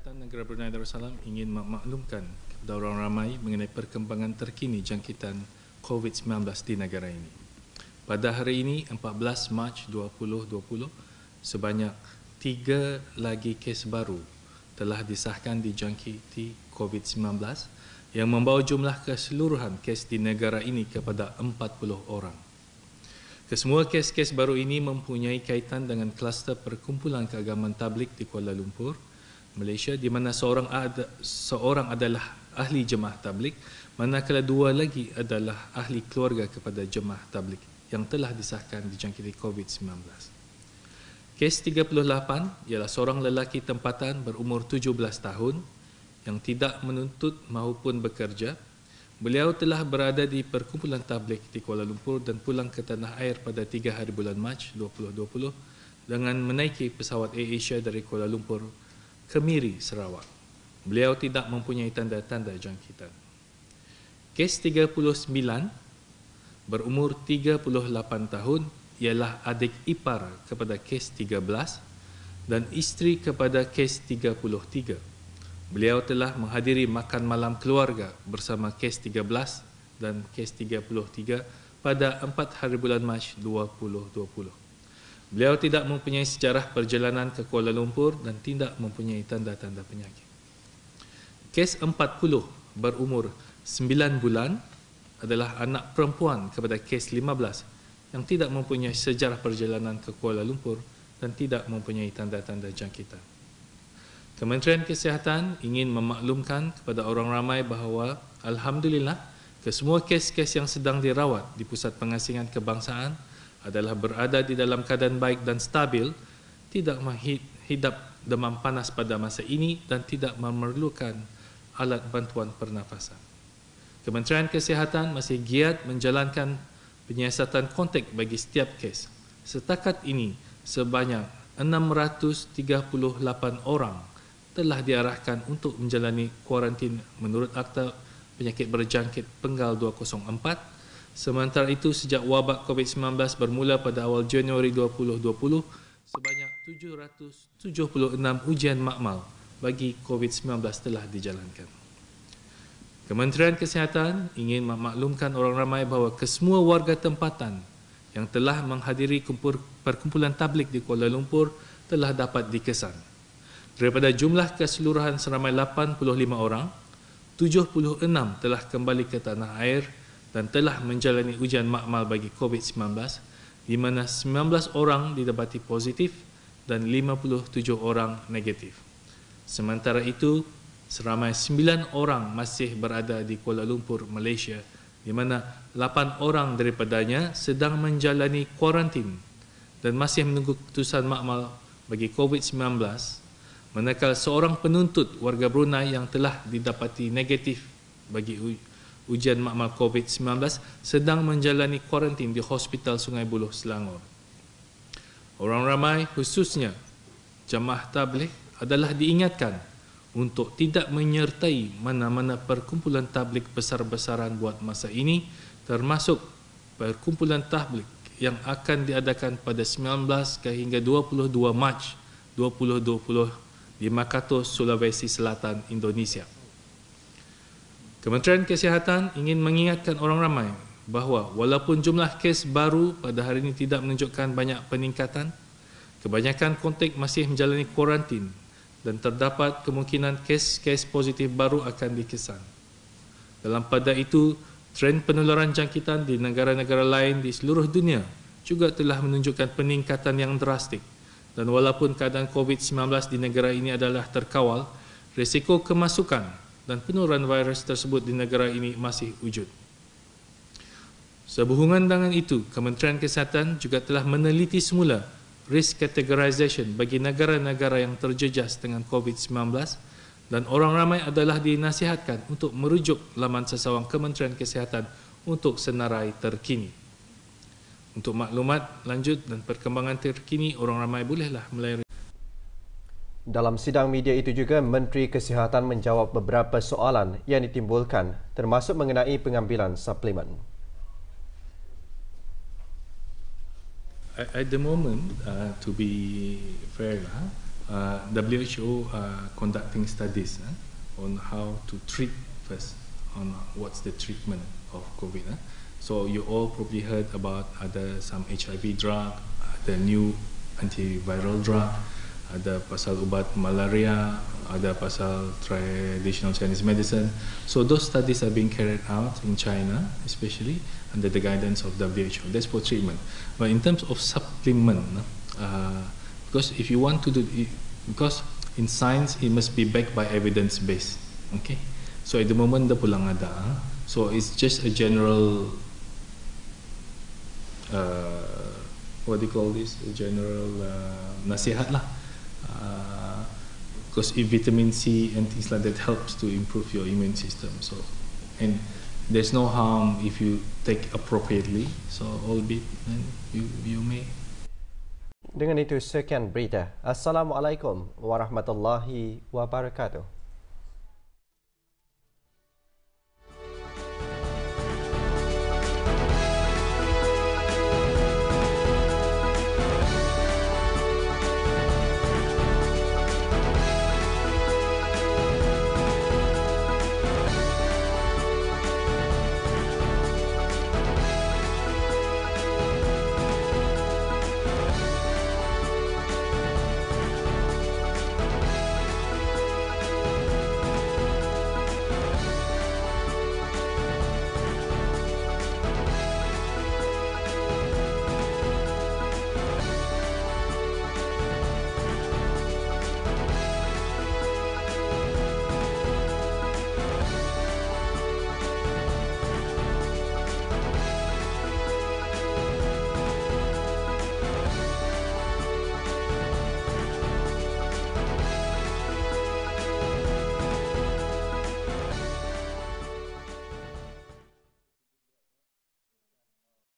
Kesihatan Negara Brunei Darussalam ingin memaklumkan kepada orang ramai mengenai perkembangan terkini jangkitan COVID-19 di negara ini. Pada hari ini, 14 Mac 2020, sebanyak 3 lagi kes baru telah disahkan dijangkiti COVID-19 yang membawa jumlah keseluruhan kes di negara ini kepada 40 orang. Kesemua kes-kes baru ini mempunyai kaitan dengan kluster perkumpulan keagamaan tabligh di Kuala Lumpur, Malaysia, di mana seorang adalah ahli jemaah tabligh, manakala 2 lagi adalah ahli keluarga kepada jemaah tabligh yang telah disahkan dijangkiti COVID-19. Kes 38 ialah seorang lelaki tempatan berumur 17 tahun yang tidak menuntut maupun bekerja. Beliau telah berada di perkumpulan tabligh di Kuala Lumpur dan pulang ke tanah air pada 3 hari bulan Mac 2020 dengan menaiki pesawat AirAsia dari Kuala Lumpur ke Miri, Sarawak. Beliau tidak mempunyai tanda-tanda jangkitan. Kes 39 berumur 38 tahun ialah adik ipar kepada kes 13 dan isteri kepada kes 33. Beliau telah menghadiri makan malam keluarga bersama kes 13 dan kes 33 pada 4 hari bulan Mac 2020. Beliau tidak mempunyai sejarah perjalanan ke Kuala Lumpur dan tidak mempunyai tanda-tanda penyakit. Kes 40 berumur 9 bulan adalah anak perempuan kepada kes 15 yang tidak mempunyai sejarah perjalanan ke Kuala Lumpur dan tidak mempunyai tanda-tanda jangkitan. Kementerian Kesihatan ingin memaklumkan kepada orang ramai bahawa alhamdulillah kesemua kes-kes yang sedang dirawat di Pusat Pengasingan Kebangsaan adalah berada di dalam keadaan baik dan stabil, tidak menghidap demam panas pada masa ini dan tidak memerlukan alat bantuan pernafasan. Kementerian Kesihatan masih giat menjalankan penyiasatan kontak bagi setiap kes. Setakat ini, sebanyak 638 orang telah diarahkan untuk menjalani kuarantin menurut Akta Penyakit Berjangkit Penggal 204. Sementara itu, sejak wabak COVID-19 bermula pada awal Januari 2020, sebanyak 776 ujian makmal bagi COVID-19 telah dijalankan. Kementerian Kesihatan ingin memaklumkan orang ramai bahawa kesemua warga tempatan yang telah menghadiri perkumpulan tabligh di Kuala Lumpur telah dapat dikesan. Daripada jumlah keseluruhan seramai 85 orang, 76 telah kembali ke tanah air dan telah menjalani ujian makmal bagi COVID-19, di mana 19 orang didapati positif dan 57 orang negatif. Sementara itu, seramai 9 orang masih berada di Kuala Lumpur, Malaysia, di mana 8 orang daripadanya sedang menjalani kuarantin dan masih menunggu keputusan makmal bagi COVID-19, manakala seorang penuntut warga Brunei yang telah didapati negatif bagi ujian makmal COVID-19 sedang menjalani kuarantin di Hospital Sungai Buloh, Selangor. Orang ramai, khususnya jemaah tabligh, adalah diingatkan untuk tidak menyertai mana-mana perkumpulan tabligh besar-besaran buat masa ini, termasuk perkumpulan tabligh yang akan diadakan pada 19 hingga 22 Mac 2020 di Makato, Sulawesi Selatan, Indonesia. Kementerian Kesihatan ingin mengingatkan orang ramai bahawa walaupun jumlah kes baru pada hari ini tidak menunjukkan banyak peningkatan, kebanyakan kontak masih menjalani kuarantin dan terdapat kemungkinan kes-kes positif baru akan dikesan. Dalam pada itu, trend penularan jangkitan di negara-negara lain di seluruh dunia juga telah menunjukkan peningkatan yang drastik, dan walaupun keadaan COVID-19 di negara ini adalah terkawal, risiko kemasukan dan penularan virus tersebut di negara ini masih wujud. Sehubungan dengan itu, Kementerian Kesihatan juga telah meneliti semula risk categorization bagi negara-negara yang terjejas dengan COVID-19 dan orang ramai adalah dinasihatkan untuk merujuk laman sesawang Kementerian Kesihatan untuk senarai terkini. Untuk maklumat lanjut dan perkembangan terkini, orang ramai bolehlah melayari. Dalam sidang media itu juga, Menteri Kesihatan menjawab beberapa soalan yang ditimbulkan, termasuk mengenai pengambilan suplemen. At the moment, to be fair, WHO conducting studies on how to treat first, on what's the treatment of COVID. So you all probably heard about some HIV drug, the new antiviral drug, ada pasal ubat malaria, ada pasal traditional Chinese medicine. So those studies are being carried out in China, especially under the guidance of WHO. That's for treatment. But in terms of supplement, because if you want to do it, because in science it must be backed by evidence base. Okay, so at the moment dah pulang ada. So it's just a general what do you call this? A general nasihat lah. Because if vitamin C and things like that helps to improve your immune system. So, and there's no harm if you take appropriately. So, albeit you may. Dengan itu sekian berita. Assalamualaikum warahmatullahi wabarakatuh.